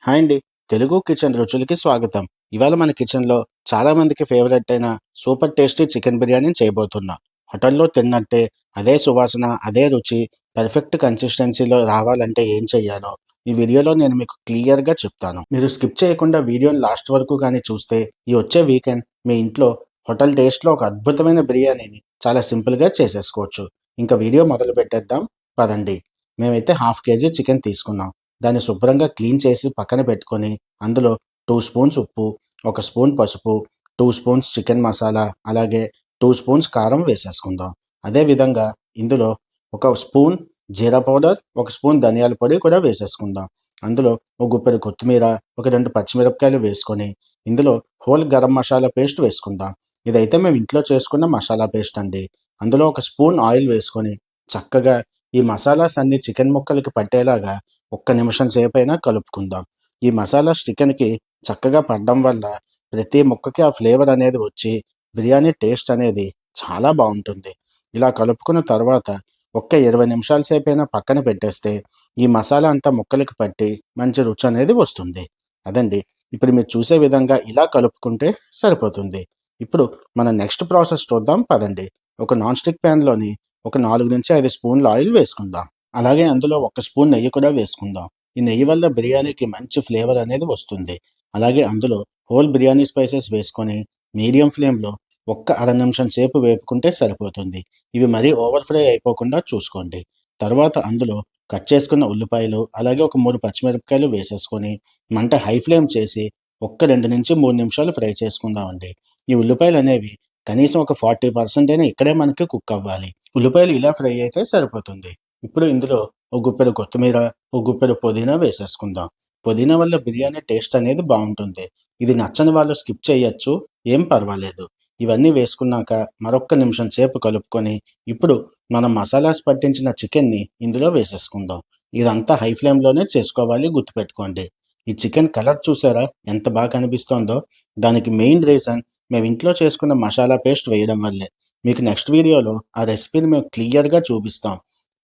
Hi అండి. Telugu kitchen రుచులకి స్వాగతం. ఇవాళ మన కిచెన్‌లో చాలా మందికి ఫేవరెట్ అయిన సూపర్ టేస్టీ చికెన్ బిర్యానీని చేయబోతున్నా. హోటల్‌లో తిన్నట్టే అదే సువాసన, అదే రుచి, పర్ఫెక్ట్ కన్సిస్టెన్సీలో రావాలంటే ఏం చేయాలో ఈ వీడియోలో నేను మీకు క్లియర్‌గా చెప్తాను. మీరు స్కిప్ చేయకుండా వీడియోని లాస్ట్ వరకు గాని చూస్తే ఈ వచ్చే వీకెండ్ మీ ఇంట్లో హోటల్ టేస్ట్‌లో ఒక అద్భుతమైన బిర్యానీని చాలా సింపుల్‌గా చేసేసుకోవచ్చు. ఇంక వీడియో మొదలు పెట్టేద్దాం పదండి. మేమైతే హాఫ్ కేజీ చికెన్ తీసుకున్నాం. దాన్ని శుభ్రంగా క్లీన్ చేసి పక్కన పెట్టుకొని, అందులో 2 స్పూన్స్ ఉప్పు, 1 స్పూన్ పసుపు, 2 స్పూన్స్ చికెన్ మసాలా, అలాగే 2 స్పూన్స్ కారం వేసేసుకుందాం. అదే విధంగా ఇందులో 1 స్పూన్ జీరా పౌడర్, 1 స్పూన్ ధనియాల పొడి కూడా వేసేసుకుందాం. అందులో ఒక గుప్పెడు కొత్తిమీర, ఒక 2 పచ్చిమిరపకాయలు వేసుకొని, ఇందులో హోల్ గరం మసాలా పేస్ట్ వేసుకుందాం. ఇదైతే మేము ఇంట్లో చేసుకున్న మసాలా పేస్ట్ అండి. అందులో 1 స్పూన్ ఆయిల్ వేసుకొని, చక్కగా ఈ మసాలాస్ అన్నీ చికెన్ ముక్కలకి పట్టేలాగా ఒక్క నిమిషం సేపైనా కలుపుకుందాం. ఈ మసాలాస్ చికెన్‌కి చక్కగా పడడం వల్ల ప్రతి ముక్కకి ఆ ఫ్లేవర్ అనేది వచ్చి బిర్యానీ టేస్ట్ అనేది చాలా బావుంటుంది. ఇలా కలుపుకున్న తర్వాత ఒక్క 20 నిమిషాల సేపైనా పక్కన పెట్టేస్తే ఈ మసాలా అంతా ముక్కలకి పట్టి మంచి రుచి అనేది వస్తుంది. అదండి. ఇప్పుడు మీరు చూసే విధంగా ఇలా కలుపుకుంటే సరిపోతుంది. ఇప్పుడు మన నెక్స్ట్ ప్రాసెస్ చూద్దాం పదండి. ఒక నాన్ స్టిక్ ప్యాన్‌లోని ఒక 4-5 స్పూన్ల ఆయిల్ వేసుకుందాం. అలాగే అందులో 1 స్పూన్ నెయ్యి కూడా వేసుకుందాం. ఈ నెయ్యి వల్ల బిర్యానీకి మంచి ఫ్లేవర్ అనేది వస్తుంది. అలాగే అందులో హోల్ బిర్యానీ స్పైసెస్ వేసుకొని మీడియం ఫ్లేమ్‌లో ఒక్క అర నిమిషం సేపు వేపుకుంటే సరిపోతుంది. ఇవి మరీ ఓవర్ ఫ్రై అయిపోకుండా చూసుకోండి. తర్వాత అందులో కట్ చేసుకున్న ఉల్లిపాయలు, అలాగే ఒక 3 పచ్చిమిరపకాయలు వేసేసుకొని మంట హై ఫ్లేమ్ చేసి ఒక్క 2-3 నిమిషాలు ఫ్రై చేసుకుందామండి. ఈ ఉల్లిపాయలనేవి కనీసం ఒక 40% అయినా ఇక్కడే మనకి కుక్ అవ్వాలి. ఉల్లిపాయలు ఇలా ఫ్రై అయితే సరిపోతుంది. ఇప్పుడు ఇందులో ఒక గుప్పెడు కొత్తిమీర, ఒక గుప్పెడు పుదీనా వేసేసుకుందాం. పుదీనా వల్ల బిర్యానీ టేస్ట్ అనేది బావుంటుంది. ఇది నచ్చని వాళ్ళు స్కిప్ చేయొచ్చు. ఏం పర్వాలేదు. ఇవన్నీ వేసుకున్నాక మరొక్క నిమిషం సేపు కలుపుకొని, ఇప్పుడు మనం మసాలాస్ పట్టించిన చికెన్‌ని ఇందులో వేసేసుకుందాం. ఇదంతా హై ఫ్లేమ్‌లోనే చేసుకోవాలి గుర్తుపెట్టుకోండి. ఈ చికెన్ కలర్ చూసారా ఎంత బాగా కనిపిస్తోందో? దానికి మెయిన్ రీజన్ మేము ఇంట్లో చేసుకున్న మసాలా పేస్ట్ వేయడం వల్లే. మీకు నెక్స్ట్ వీడియోలో ఆ రెసిపీని మేము క్లియర్‌గా చూపిస్తాం.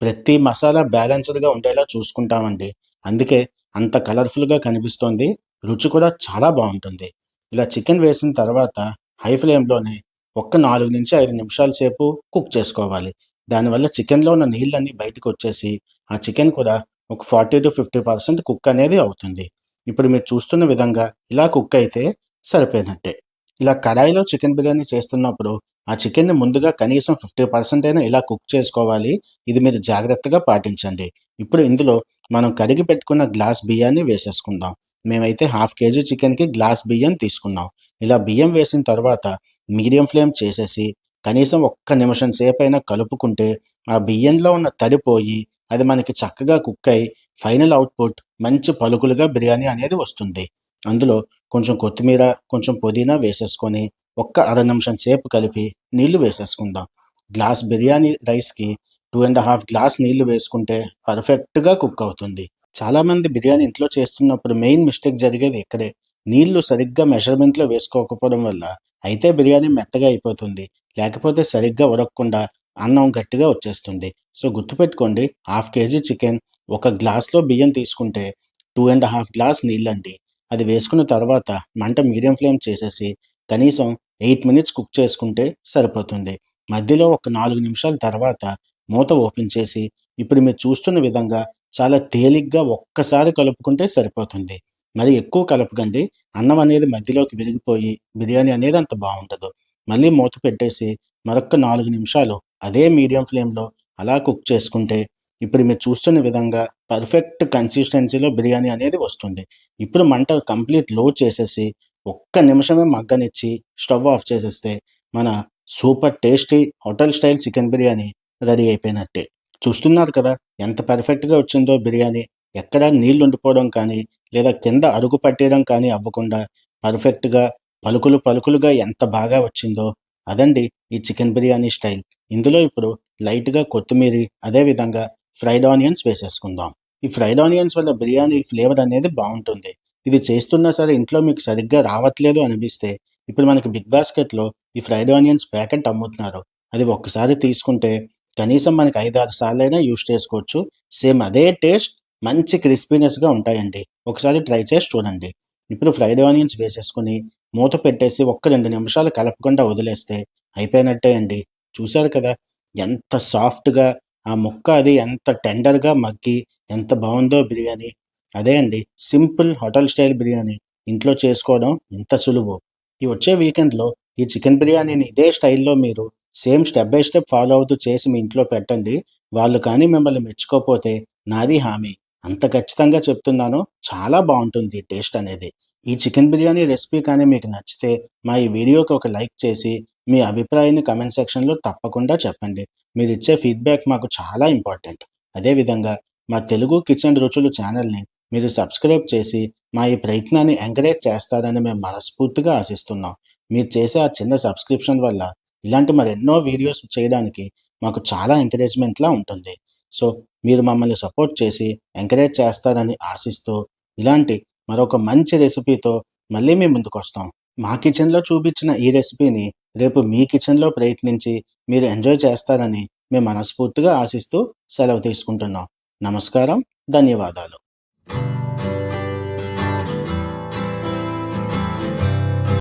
ప్రతి మసాలా బ్యాలెన్స్‌డ్‌గా ఉండేలా చూసుకుంటామండి. అందుకే అంత కలర్‌ఫుల్‌గా కనిపిస్తోంది. రుచి కూడా చాలా బావుంటుంది. ఇలా చికెన్ వేసిన తర్వాత హై ఫ్లేమ్‌లోనే ఒక్క 4-5 నిమిషాల సేపు కుక్ చేసుకోవాలి. దానివల్ల చికెన్‌లో ఉన్న నీళ్ళన్నీ బయటకొచ్చేసి, ఆ చికెన్ కూడా ఒక 40-50% కుక్ అనేది అవుతుంది. ఇప్పుడు మీరు చూస్తున్న విధంగా ఇలా కుక్ అయితే సరిపోయినట్టే. ఇలా కడాయిలో చికెన్ బిర్యానీ చేస్తున్నప్పుడు ఆ చికెన్‌ని ముందుగా కనీసం 50% అయినా ఇలా కుక్ చేసుకోవాలి. ఇది మీరు జాగ్రత్తగా పాటించండి. ఇప్పుడు ఇందులో మనం కడిగి పెట్టుకున్న గ్లాస్ బియ్యాన్ని వేసేసుకుందాం. మేమైతే హాఫ్ కేజీ చికెన్‌కి గ్లాస్ బియ్యం తీసుకున్నాం. ఇలా బియ్యం వేసిన తర్వాత మీడియం ఫ్లేమ్ చేసేసి కనీసం ఒక్క నిమిషం సేపైనా కలుపుకుంటే ఆ బియ్యంలో ఉన్న తడి పోయి అది మనకి చక్కగా కుక్ అయ్యి ఫైనల్ అవుట్‌పుట్ మంచి పలుకులుగా బిర్యానీ అనేది వస్తుంది. అందులో కొంచెం కొత్తిమీర, కొంచెం పుదీనా వేసేసుకొని ఒక్క అర నిమిషం సేపు కలిపి నీళ్లు వేసేసుకుందాం. గ్లాస్ బిర్యానీ రైస్‌కి 2½ గ్లాస్ నీళ్లు వేసుకుంటే పర్ఫెక్ట్‌గా కుక్ అవుతుంది. చాలామంది బిర్యానీ ఇంట్లో చేస్తున్నప్పుడు మెయిన్ మిస్టేక్ జరిగేది ఇక్కడే. నీళ్లు సరిగ్గా మెజర్‌మెంట్‌లో వేసుకోకపోవడం వల్ల అయితే బిర్యానీ మెత్తగా అయిపోతుంది. లేకపోతే సరిగ్గా ఉడకకుండా అన్నం గట్టిగా వచ్చేస్తుంది. సో, గుర్తుపెట్టుకోండి హాఫ్ కేజీ చికెన్, ఒక గ్లాస్‌లో బియ్యం తీసుకుంటే 2½ గ్లాస్ నీళ్ళండి. అది వేసుకున్న తర్వాత మంట మీడియం ఫ్లేమ్ చేసేసి కనీసం 8 మినిట్స్ కుక్ చేసుకుంటే సరిపోతుంది. మధ్యలో ఒక 4 నిమిషాల తర్వాత మూత ఓపెన్ చేసి ఇప్పుడు మీరు చూస్తున్న విధంగా చాలా తేలిగ్గా ఒక్కసారి కలుపుకుంటే సరిపోతుంది. మరి ఎక్కువ కలపకండి. అన్నం అనేది మధ్యలోకి విరిగిపోయి బిర్యానీ అనేది అంత బావుండదు. మళ్ళీ మూత పెట్టేసి మరొక్క 4 నిమిషాలు అదే మీడియం ఫ్లేమ్‌లో అలా కుక్ చేసుకుంటే ఇప్పుడు మీరు చూస్తున్న విధంగా పర్ఫెక్ట్ కన్సిస్టెన్సీలో బిర్యానీ అనేది వస్తుంది. ఇప్పుడు మంట కంప్లీట్ లో చేసేసి ఒక్క నిమిషమే మగ్గనిచ్చి స్టవ్ ఆఫ్ చేసేస్తే మన super tasty hotel style chicken biryani ready అయిపోయినట్టే. చూస్తున్నారు కదా ఎంత పర్ఫెక్ట్‌గా వచ్చిందో బిర్యానీ. ఎక్కడా నీళ్లు ఉండిపోవడం కానీ, లేదా కింద అడుగు పట్టేయడం కానీ అవ్వకుండా పర్ఫెక్ట్‌గా పలుకులు పలుకులుగా ఎంత బాగా వచ్చిందో అదండి ఈ చికెన్ బిర్యానీ స్టైల్. ఇందులో ఇప్పుడు లైట్‌గా కొత్తిమీరి, అదే విధంగా ఫ్రైడ్ ఆనియన్స్ వేసేసుకుందాం. ఈ ఫ్రైడ్ ఆనియన్స్ వల్ల బిర్యానీ ఫ్లేవర్ అనేది బావుంటుంది. ఇది చేస్తున్నా సరే ఇంట్లో మీకు సరిగ్గా రావట్లేదు అనిపిస్తే, ఇప్పుడు మనకి బిగ్ బాస్కెట్‌లో ఈ ఫ్రైడ్ ఆనియన్స్ ప్యాకెట్ అమ్ముతున్నారు. అది ఒక్కసారి తీసుకుంటే కనీసం మనకి 5, 6 సార్లైనా యూజ్ చేసుకోవచ్చు. సేమ్ అదే టేస్ట్, మంచి క్రిస్పీనెస్‌గా ఉంటాయండి. ఒకసారి ట్రై చేసి చూడండి. ఇప్పుడు ఫ్రైడ్ ఆనియన్స్ వేసేసుకొని మూత పెట్టేసి ఒక్క 2 నిమిషాలు కలపకుండా వదిలేస్తే అయిపోయినట్టే అండి. చూసారు కదా! ఎంత సాఫ్ట్‌గా ఆ ముక్క అది ఎంత టెండర్‌గా మగ్గి ఎంత బావుందో బిర్యానీ. అదే అండి సింపుల్ హోటల్ స్టైల్ బిర్యానీ ఇంట్లో చేసుకోవడం ఇంత సులువు. ఈ వచ్చే వీకెండ్‌లో ఈ చికెన్ బిర్యానీని ఇదే స్టైల్‌లో మీరు same step by step follow అవుతూ చేసి మీ ఇంట్లో పెట్టండి. వాళ్ళు కానీ మిమ్మల్ని మెచ్చుకోకపోతే నాది హామీ. అంత ఖచ్చితంగా చెప్తున్నాను. చాలా బావుంటుంది టేస్ట్ అనేది. ఈ చికెన్ బిర్యానీ రెసిపీ కానీ మీకు నచ్చితే మా ఈ వీడియోకి ఒక లైక్ చేసి మీ అభిప్రాయాన్ని కామెంట్ సెక్షన్‌లో తప్పకుండా చెప్పండి. మీరిచ్చే ఫీడ్‌బ్యాక్ మాకు చాలా ఇంపార్టెంట్. అదేవిధంగా మా తెలుగు కిచెన్ రుచులు ఛానల్‌ని మీరు సబ్స్క్రైబ్ చేసి మా ఈ ప్రయత్నాన్ని ఎంకరేజ్ చేస్తారని మేము మనస్ఫూర్తిగా ఆశిస్తున్నాం. మీరు చేసే ఆ చిన్న సబ్స్క్రిప్షన్ వల్ల ఇలాంటి మరెన్నో వీడియోస్ చేయడానికి మాకు చాలా ఎంకరేజ్‌మెంట్‌లా ఉంటుంది. సో, మీరు మమ్మల్ని సపోర్ట్ చేసి ఎంకరేజ్ చేస్తారని ఆశిస్తూ, ఇలాంటి మరొక మంచి రెసిపీతో మళ్ళీ మీ ముందుకొస్తాం. మా కిచెన్‌లో చూపించిన ఈ రెసిపీని రేపు మీ కిచెన్‌లో ప్రయత్నించి మీరు ఎంజాయ్ చేస్తారని మేము మనస్ఫూర్తిగా ఆశిస్తూ సెలవు తీసుకుంటున్నాం. నమస్కారం. ధన్యవాదాలు.